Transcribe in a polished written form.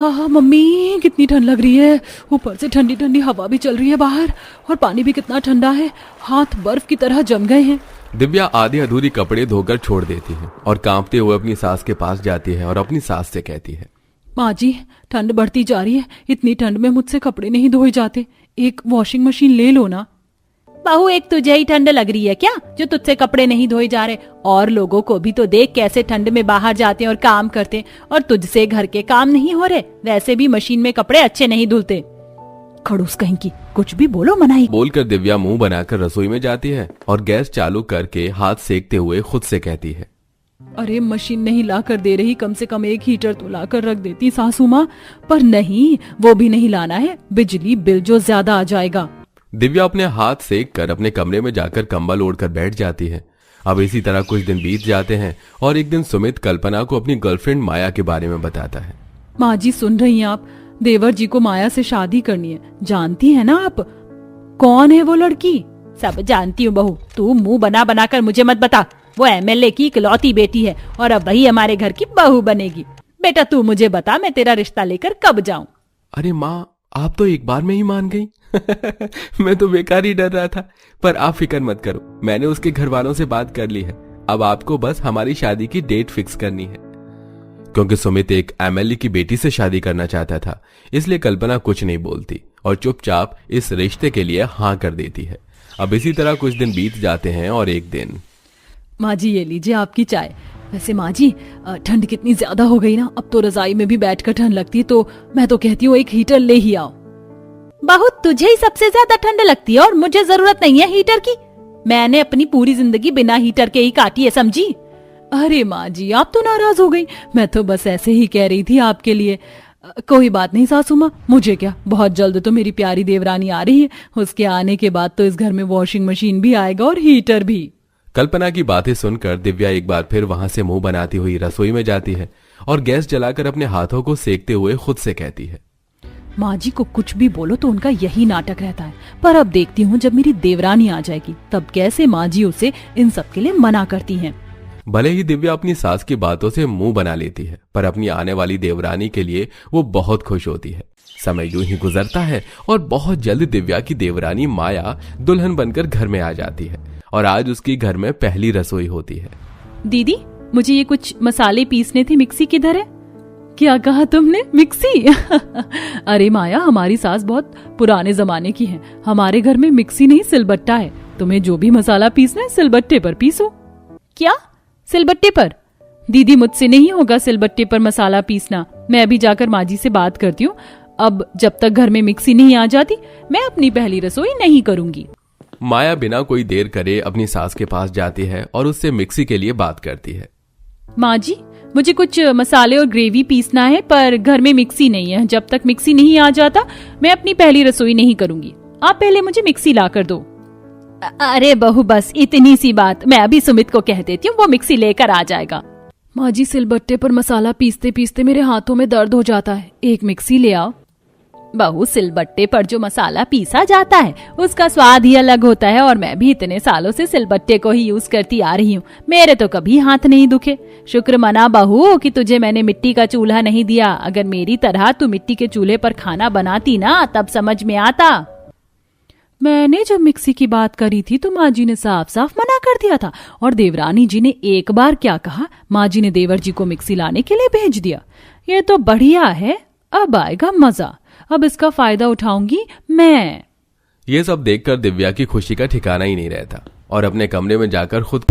हाँ मम्मी, कितनी ठंड लग रही है। ऊपर से ठंडी ठंडी हवा भी चल रही है बाहर, और पानी भी कितना ठंडा है, हाथ बर्फ की तरह जम गए हैं। दिव्या आधी अधूरी कपड़े धोकर छोड़ देती है और कांपते हुए अपनी सास के पास जाती है और अपनी सास से कहती है, माँ जी, ठंड बढ़ती जा रही है, इतनी ठंड में मुझसे कपड़े नहीं धोए जाते, एक वॉशिंग मशीन ले लो ना। बहू, एक तुझे ही ठंड लग रही है क्या जो तुझसे कपड़े नहीं धोए जा रहे? और लोगों को भी तो देख कैसे ठंड में बाहर जाते हैं और काम करते हैं, और तुझसे घर के काम नहीं हो रहे। वैसे भी मशीन में कपड़े अच्छे नहीं धुलते। खड़ूस कहीं की, कुछ भी बोलो मनाई। बोलकर दिव्या मुंह बनाकर रसोई में जाती है और गैस चालू करके हाथ सेकते हुए खुद से कहती है, अरे मशीन नहीं ला कर दे रही, कम से कम एक हीटर तो ला कर रख देती सासू माँ। पर नहीं, वो भी नहीं लाना है, बिजली बिल जो ज्यादा आ जाएगा। दिव्या अपने हाथ सेक कर अपने कमरे में जाकर कंबल ओढ़कर बैठ जाती है। अब इसी तरह कुछ दिन बीत जाते हैं और एक दिन सुमित कल्पना को अपनी गर्लफ्रेंड माया के बारे में बताता है। माँ जी, सुन रही हैं आप? देवर जी को माया से शादी करनी है, जानती है ना आप? कौन है वो लड़की? सब जानती हूँ बहू, तू मुंह बना बना कर मुझे मत बता। वो एमएलए की इकलौती बेटी है और अब वही हमारे घर की बहू बनेगी। बेटा तू मुझे बता, मैं तेरा रिश्ता लेकर कब जाऊं? अरे माँ, आप तो एक बार में ही मान गई। मैं तो बेकार ही डर रहा था, पर आप फिक्र मत करो, मैंने उसके घर वालों से बात कर ली है। अब आपको बस हमारी शादी की डेट फिक्स करनी है। क्योंकि सुमित एक एमएलए की बेटी से शादी करना चाहता था, इसलिए कल्पना कुछ नहीं बोलती और चुपचाप इस रिश्ते के लिए हाँ कर देती है। अब इसी तरह कुछ दिन बीत जाते हैं और एक दिन, माँ जी ये लीजिए आपकी चाय। वैसे माँ जी, ठंड कितनी ज्यादा हो गई ना, अब तो रजाई में भी बैठकर ठंड लगती है, तो मैं तो कहती हूँ एक हीटर ले ही आओ। बहू, तुझे ही सबसे ज्यादा ठंड लगती है और मुझे जरूरत नहीं है हीटर की। मैंने अपनी पूरी जिंदगी बिना हीटर के ही काटी है, समझी? अरे माँ जी, आप तो नाराज हो गई, मैं तो बस ऐसे ही कह रही थी आपके लिए। कोई बात नहीं सासू माँ, मुझे क्या, बहुत जल्द तो मेरी प्यारी देवरानी आ रही है, उसके आने के बाद तो इस घर में वॉशिंग मशीन भी आएगा और हीटर भी। कल्पना की बातें सुनकर दिव्या एक बार फिर वहां से मुंह बनाती हुई रसोई में जाती है और गैस जलाकर अपने हाथों को सेकते हुए खुद से कहती है, माँ जी को कुछ भी बोलो तो उनका यही नाटक रहता है, पर अब देखती हूँ जब मेरी देवरानी आ जाएगी तब कैसे माँ जी उसे इन सब के लिए मना करती हैं। भले ही दिव्या अपनी सास की बातों से मुंह बना लेती है, पर अपनी आने वाली देवरानी के लिए वो बहुत खुश होती है। समय यूं ही गुजरता है और बहुत जल्द दिव्या की देवरानी माया दुल्हन बनकर घर में आ जाती है और आज उसकी घर में पहली रसोई होती है। दीदी, मुझे ये कुछ मसाले पीसने थे, मिक्सी किधर है? क्या कहा तुमने, मिक्सी? अरे माया, हमारी सास बहुत पुराने जमाने की है, हमारे घर में मिक्सी नहीं सिलबट्टा है, तुम्हें जो भी मसाला पीसना है सिलबट्टे पर पीसो। क्या सिलबट्टे पर? दीदी, मुझसे नहीं होगा सिलबट्टे पर मसाला पीसना, मैं अभी जाकर माँ जी से बात करती हूँ। अब जब तक घर में मिक्सी नहीं आ जाती मैं अपनी पहली रसोई नहीं करूंगी। माया बिना कोई देर करे अपनी सास के पास जाती है और उससे मिक्सी के लिए बात करती है। माँ जी, मुझे कुछ मसाले और ग्रेवी पीसना है, पर घर में मिक्सी नहीं है, जब तक मिक्सी नहीं आ जाता मैं अपनी पहली रसोई नहीं करूंगी, आप पहले मुझे मिक्सी ला कर दो। अरे बहू, बस इतनी सी बात, मैं अभी सुमित को कह देती हूँ, वो मिक्सी लेकर आ जाएगा। माँ जी, सिलबट्टे पर मसाला पीसते पीसते मेरे हाथों में दर्द हो जाता है, एक मिक्सी ले आओ। बहू, सिलबट्टे पर जो मसाला पीसा जाता है उसका स्वाद ही अलग होता है, और मैं भी इतने सालों से सिलबट्टे को ही यूज करती आ रही हूँ, मेरे तो कभी हाथ नहीं दुखे। शुक्र मना बहू कि तुझे मैंने मिट्टी का चूल्हा नहीं दिया, अगर मेरी तरह तू मिट्टी के चूल्हे पर खाना बनाती ना तब समझ में आता। मैंने जब मिक्सी की बात करी थी तो माँ जी ने साफ साफ मना कर दिया था, और देवरानी जी ने एक बार क्या कहा, माँ जी ने देवर जी को मिक्सी लाने के लिए भेज दिया। ये तो बढ़िया है, अब आएगा मजा, अब इसका फायदा उठाऊंगी मैं। ये सब देखकर दिव्या की खुशी का ठिकाना ही नहीं रहता और अपने कमरे में जाकर खुद